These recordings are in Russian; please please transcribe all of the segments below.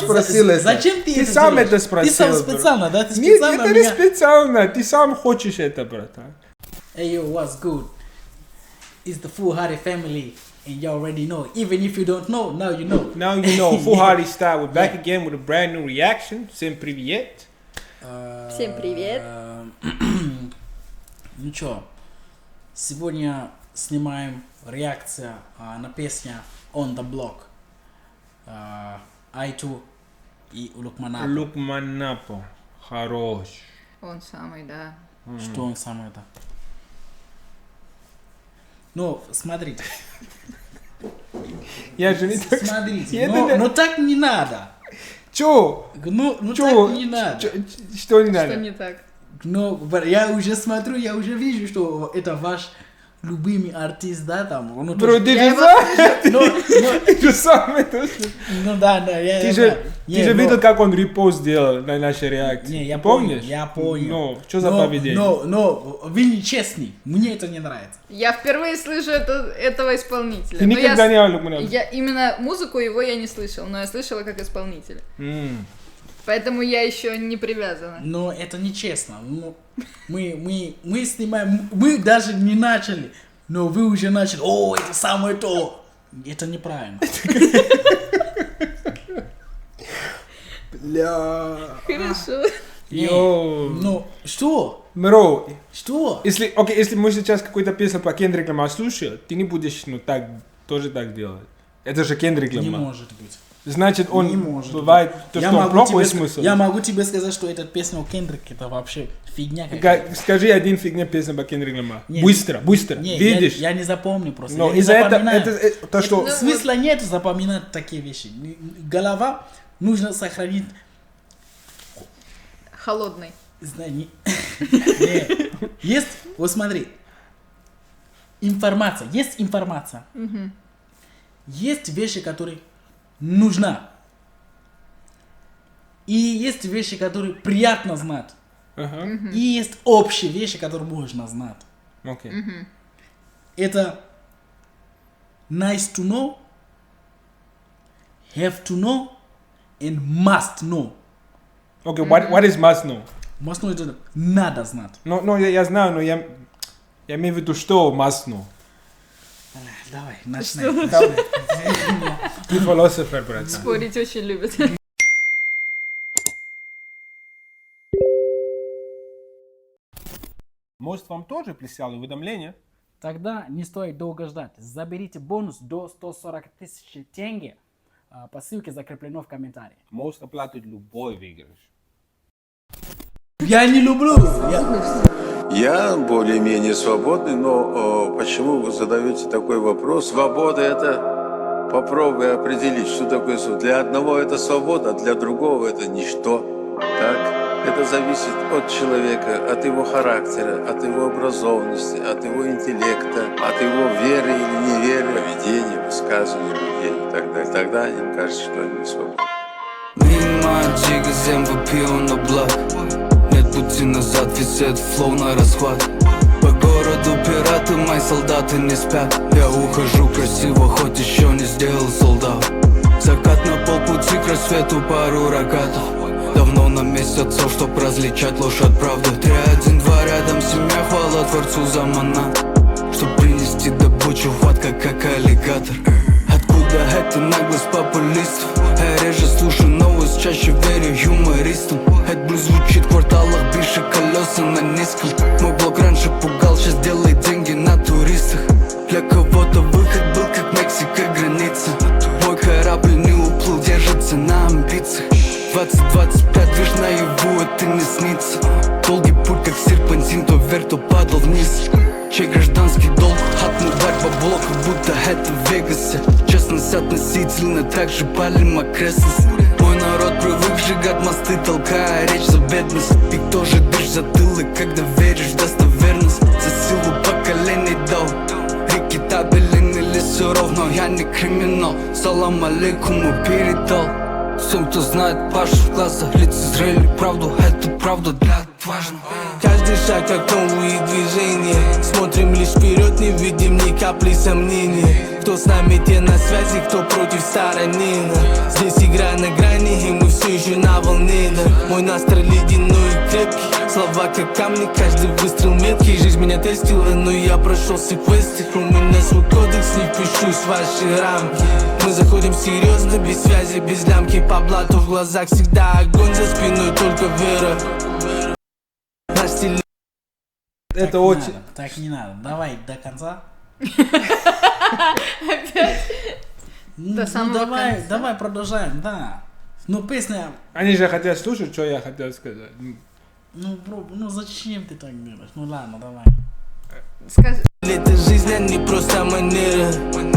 спросил это. Зачем ты Ты это сам делаешь? это спросил. Ты сам специально, да? Ты Нет, специально это не специально. Ты сам хочешь это, братан. Hey yo, what's good? It's the Full Hardy family, and you already know. Even if you don't know, now you know. Now you know. Full Hardy style. We're back again with a brand new reaction. Всем привет. Всем привет. Ну чё, сегодня снимаем реакция на песню On The Block. Айту и Лукманапо. Лукманапо. Хорош. Он самый, да. Что он сам это? Ну, смотрите. Я же не так... Смотрите, но так не надо. Чё? Ну Чё? так не надо. Что не Что надо? не так? Ну, я уже смотрю, я уже вижу, что это ваш любимый артист, да, там. Ну, Бро, ты Я же его сам... Ты же сам это... ну да, я Ты знаю. же Не, видел, как он репост сделал на нашей реакции? Не, я Помнишь? понял, я понял. Ну, что за поведение? Но вы не честный, мне это не нравится. Я впервые слышу этого исполнителя. Ты Но никогда я, не Лукманапо? я именно музыку его я не слышал, но я слышала как исполнителя. М. Поэтому я еще не привязана. Но это нечестно. Ну, мы снимаем, мы даже не начали, но вы уже начали. О, это самое то. Это неправильно. Бля. Хорошо. Не, Йоу. ну, что? Бро, Что? если мы сейчас какую-то песню по Кендрик Ламар слушаем, ты не будешь, так, тоже так делать. Это же Кендрик Не Ламар. может быть. Значит, он Не может бывает, то, Я что он могу плохой тебе смысл. Я могу тебе сказать, что эта песня у Кендрика это вообще фигня какая-то. Скажи один фигня песня по Кендрик Ламар. Не, Быстро, Не, видишь? я не запомню просто. Но я не из-за этого, запоминаю. то, что... Ну, Смысла нет запоминать такие вещи. Голова нужно сохранить. Холодный. Не. Есть, вот смотри. Информация. Есть информация. Есть вещи, которые нужна. И есть вещи, которые приятно знать. Ага, И есть общие вещи, которые можно знать. окей. Это nice to know, have to know, and must know. Окей, what is must know? Must know это надо знать. Но я знаю, но я имею в виду, что must know. Давай, начинай. Ты философер, брат. Спорить очень любят. Может, вам тоже прислали уведомление? Тогда не стоит долго ждать. Заберите бонус до 140 тысяч тенге по ссылке, закреплено в комментарии. Most оплатит любой выигрыш. Я не люблю. Я более-менее свободный, но почему вы задаете такой вопрос? Свобода – это, попробуй определить, что такое свобода. Для одного это свобода, а для другого это ничто. Так? Это зависит от человека, от его характера, от его образованности, от его интеллекта, от его веры или неверы, поведения, высказывания людей и так далее. Тогда им кажется, что они свободны. Нет пути назад, весь этот флоу на расхват. По городу пираты, мои солдаты не спят. Я ухожу красиво, хоть еще не сделал солдат. Закат на полпути к рассвету, пару рогатов. Давно на месте отцов, чтоб различать ложь от правды. 3-1-2 рядом, семья, хвала Творцу за манат. Чтоб принести добычу, хватка как аллигатор. Откуда эта наглость популистов? Я реже слушаю новость, чаще верю юмористам. Headblue звучит в кварталах, більше колеса на низком. Мой блог раньше пугал, сейчас делает деньги на туристах. Для кого-то выход был как Мексика граница. Мой корабль не уплыл, держится на амбициях. 20-25, видишь наяву, это не снится. Долгий путь, как серпантин, то вверх, то падал вниз. Чей гражданский долг, отмывать бабло, как будто это в Вегасе. Честность относительно, так же палим окрестность. Мой народ привык сжигать мосты, толкая речь за бедность. И кто же бишь затылок, когда веришь в достоверность? За силу поколений дал. Реки табелин или все равно, я не криминал. Салам алейкум передал. Всем, кто знает Пашу в глазах, лиц Израиля, правду, это правда для важно. Каждый шаг как новые движения. Смотрим лишь вперед, не видим ни капли сомнения. Кто с нами, те на связи, кто против стороны. Здесь игра на грани, и мы все еще на волне. Мой настрой ледяной и крепкий. Слова как камни, каждый выстрел меткий. Жизнь меня тестила, но я прошел все квесты. У меня свой кодекс, не впишусь в ваши рамки. Мы заходим серьезно, без связи, без лямки. По блату в глазах всегда огонь, за спиной только вера. Наш стиль. Это очень... Так не надо. Давай до конца. До Ну самого конца. давай продолжаем, да. Ну песня, Они же хотят слушать, что я хотел сказать. ну зачем ты так делаешь? Ну ладно, давай. Скажи. Это жизнь, а не просто манера.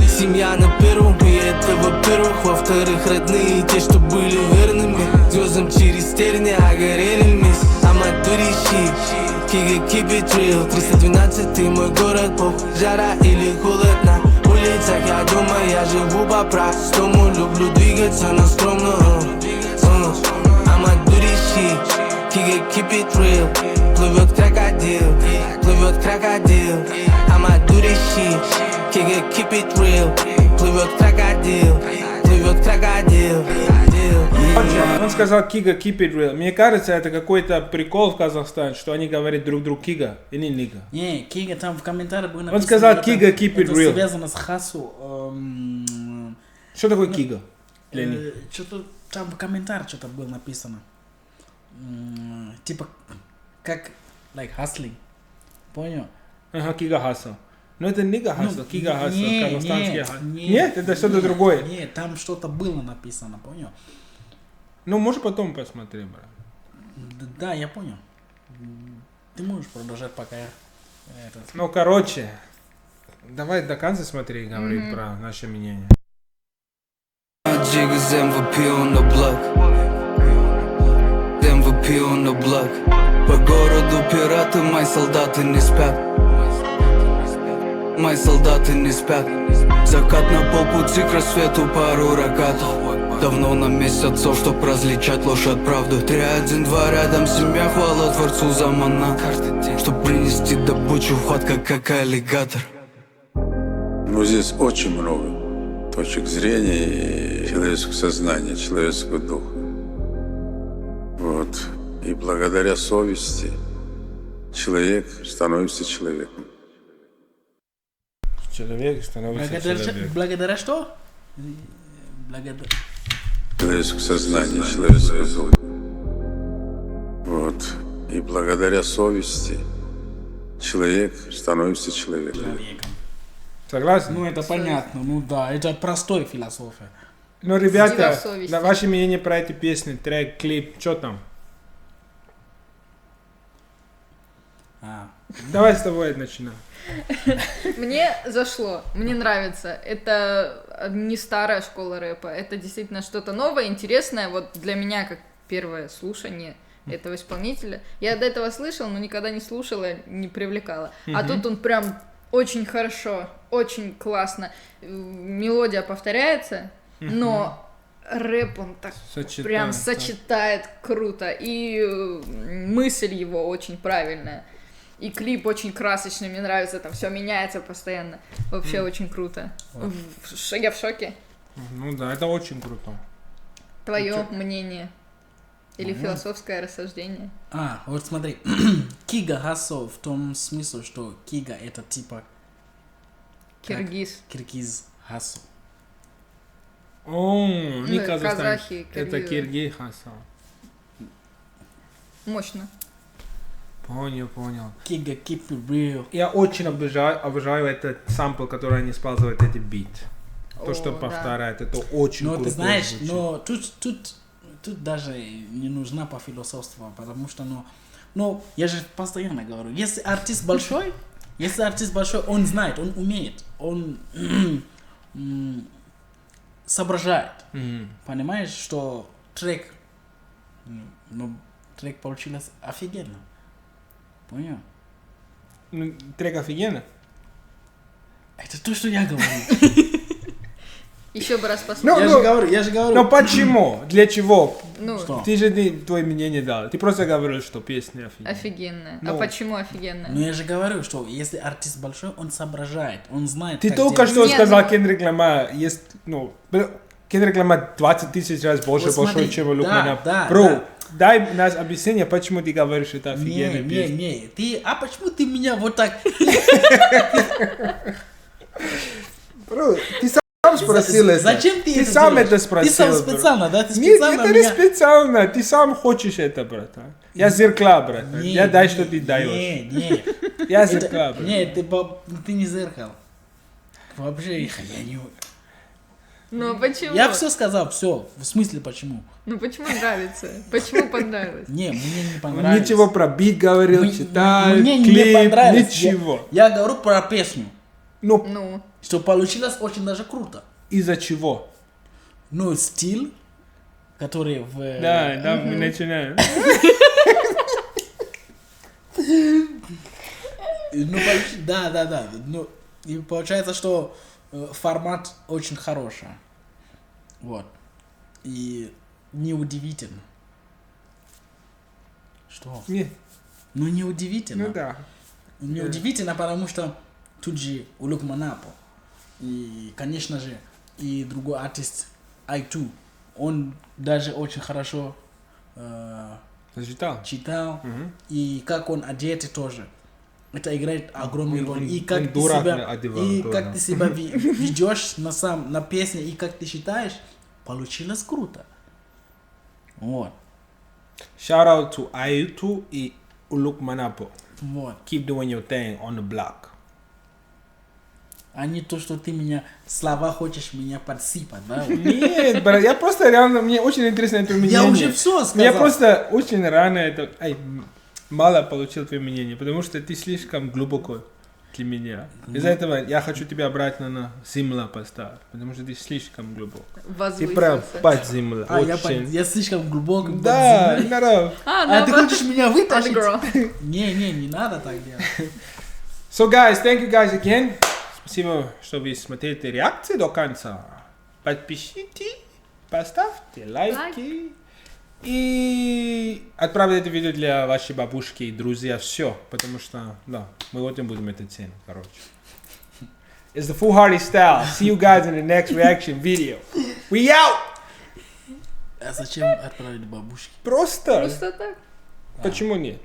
Семья на первом, и это во-первых. Во-вторых, родные, те, что были верными. Звездам через терни, а горели вместе. Аматурищи, Кига, keep it real. 312 мой город, поп, жара или холод на улицах. Я думаю, я живу по-простому. Люблю двигаться, но скромно. Аматурищи, Кига, keep it real. Плывет крокодил, Аматурищи, Кига, keep it real. Плывет крокодил. Он сказал Кига, keep it real. Мне кажется, это какой-то прикол в Казахстане, что они говорят друг другу Кига или Нига. Не, Кига там в комментариях было написано. Он сказал это- Кига, keep it это real. связано с Хасу. Что такое Кига? Для них? Что-то там в комментариях что-то было написано. Типа, как, like, hustling. Понял? Ага, Кига Хасл. Но это Нига Хасл, Кига Хасл, казахстанский Хасл. нет, Нет, это что-то другое. Нет, там что-то было написано, понял? Ну, может потом посмотри, брат. Да, я понял. Ты можешь продолжать, пока я... Ну, короче, давай до конца смотри и говори про наше мнение. Jiggas MVP on the block. MVP on the block. По городу пираты, мои солдаты не спят. Мои солдаты не спят. Закат на полпути к рассвету, пару ракатов. Давно на месяцев, чтоб различать ложь от правды. 3-1-2 рядом, семья, хвала Творцу за манат. Чтоб принести добычу в хват, как аллигатор. Ну, здесь очень много точек зрения и человеческого сознания, человеческого духа. Вот. И благодаря совести человек становится человеком. Человек становится человеком. Благодаря что? Благодаря... Человеческого сознания, человеческого духа. Вот. И благодаря совести человек становится человеком. Согласен? Ну, это понятно, ну да, это простой философия. Ну, ребята, Дело совести. на ваше мнение про эти песни, трек, клип, что там? Давай с тобой начинаем. Мне зашло, мне нравится. Это не старая школа рэпа, это действительно что-то новое, интересное. Вот для меня, как первое слушание этого исполнителя. Я до этого слышала, но никогда не слушала, не привлекала. А тут он прям очень хорошо, очень классно. Мелодия повторяется, но рэп он так Сочетает, прям да. сочетает круто. И мысль его очень правильная. И клип очень красочный, мне нравится, там все меняется постоянно. Вообще очень круто. Я в шоке. Ну да, это очень круто. Твое мнение? Или философское рассуждение? Вот смотри, Кига Хасо в том смысле, что Кига это типа Киргиз. Киргиз Хасо. О, не Ну, Казахстан. казахи, Это киргизы. Киргиз Хасан. Мощно. Понял. Кига keep it real. Я очень обожаю этот сампл, который они используют, эти бит. То, что Да. повторяет, это очень Но круто. ты знаешь, звучит. но тут даже не нужна по философству, потому что, ну, я же постоянно говорю, если артист большой, он знает, он умеет, он соображает, понимаешь, что трек получился офигенно, понял? Ну, трек офигенно. Это то, что я говорю. Еще бы раз посмотрим. Ну, Я же говорю. Но почему? Для чего? Ну, Что? Ты же твое мнение дал. Ты просто говорил, что песня офигенная. офигенная. Ну. А почему офигенная? Ну я же говорю, что если артист большой, он соображает, он знает, Ты как только делать. что Нет, сказал, ну- Кендрик Ламар есть, ну, Кендрик Ламар 20 тысяч раз больше Вот смотри, большой, чем Лукманап. да, Бро, да. дай нас объяснение, почему ты говоришь, что это офигенная песня. Не, ты, а почему ты меня вот так... Бро, ты сам спросил это. Зачем ты это сам делаешь? это спросил. Ты сам бро. специально, да? Ты Нет, специально это не меня... специально, ты сам хочешь это, братан. Я зеркала, братан. Не, Я дай, не, что ты даешь. Не. Я Это- зеркала, братан. Не, ты не зеркал. Вообще, я не... Ну, а почему? Я все сказал, все. В смысле почему? Ну, почему нравится? Почему понравилось? Не, мне не Он понравилось. ничего про бит говорил, читал, Мне не клип, понравилось. ничего. Я говорю про песню. Ну, Ну, Что получилось очень даже круто. из-за чего? Ну, стиль, который в... Да, мы начинаем. Ну, да. Ну, и получается, что формат очень хороший. Вот. И неудивительно. Что? Не, Ну, неудивительно. ну да. Неудивительно, потому что тут же у Лукманапо. И, конечно же, и другой артист, I2, он даже очень хорошо Зачитал? читал. Мгм. И как он одет тоже. Это играет огромную роль. И он как ты дурак себя, одевал и тоже. как ты себя ведешь на песне, и как ты считаешь, получилось круто. Вот. Shout out to Ayutu и Ulukmanapo. Вот. Keep doing your thing on the block. А не то, что ты меня слова хочешь меня подсыпать, да? Нет, брат, я просто реально, мне очень интересно это мнение. Я уже все сказал. Я просто очень рано это, мало получил твое мнение, потому что ты слишком глубоко для меня. Из-за этого я хочу тебя обратно на землю поставить, потому что ты слишком глубоко. Ты прям возвысился. под землю. А, очень. я слишком глубоко. под Да, землей. здорово. А ты хочешь меня вытащить? Underground. Не надо так делать. So guys, thank you guys again. Спасибо, что вы смотрите реакции до конца. Подпишитесь, поставьте лайки. И отправьте это видео для вашей бабушки и друзья. Все, потому что, да, мы очень будем это ценить, короче. It's the Foolhardy style. See you guys in the next reaction video. We out! А зачем отправить бабушке? Просто. Просто так. Почему нет?